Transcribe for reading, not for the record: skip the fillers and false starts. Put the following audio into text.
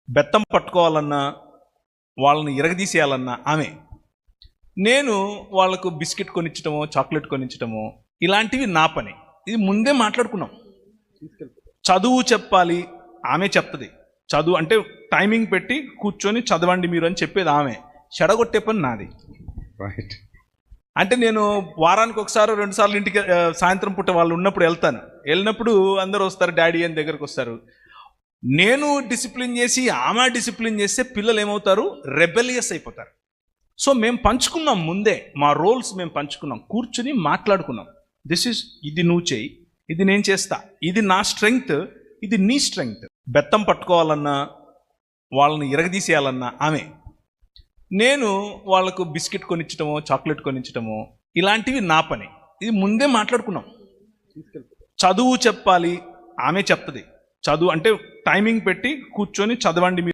బెత్తం పట్టుకోవాలన్నా, వాళ్ళని ఇరగదీసేయాలన్నా ఆమె. నేను వాళ్ళకు బిస్కెట్ కొనిచ్చటమో, చాక్లెట్ కొనిచ్చటమో ఇలాంటివి నా పని. ఇది ముందే మాట్లాడుకున్నాం. చదువు చెప్పాలి, ఆమె చెప్తుంది. చదువు అంటే టైమింగ్ పెట్టి కూర్చొని చదవండి మీరు అని చెప్పేది ఆమె. చెడగొట్టే పని నాది. రైట్. అంటే నేను వారానికి ఒకసారి 2 సార్లు ఇంటికి సాయంత్రం పూట వాళ్ళు ఉన్నప్పుడు వెళ్తాను. వెళ్ళినప్పుడు అందరూ వస్తారు, డాడీ అని దగ్గరకు వస్తారు. నేను డిసిప్లిన్ చేసి ఆమె డిసిప్లిన్ చేస్తే పిల్లలు ఏమవుతారు? రెబెలియస్ అయిపోతారు. సో మేము పంచుకున్నాం ముందే, మా రోల్స్ మేము పంచుకున్నాం, కూర్చుని మాట్లాడుకున్నాం. ఇది నువ్వు చేయి, ఇది నేను చేస్తా, ఇది నా స్ట్రెంగ్త్, ఇది నీ స్ట్రెంగ్త్. బెత్తం పట్టుకోవాలన్నా, వాళ్ళని ఇరగదీసేయాలన్నా ఆమె. నేను వాళ్ళకు బిస్కెట్ కొనిచ్చటమో, చాక్లెట్ కొనిచ్చటమో ఇలాంటివి నా పని. ఇది ముందే మాట్లాడుకున్నాం. చదువు చెప్పాలి, ఆమె చెప్తుంది. చదువు అంటే టైమింగ్ పెట్టి కూర్చొని చదవండి మీరు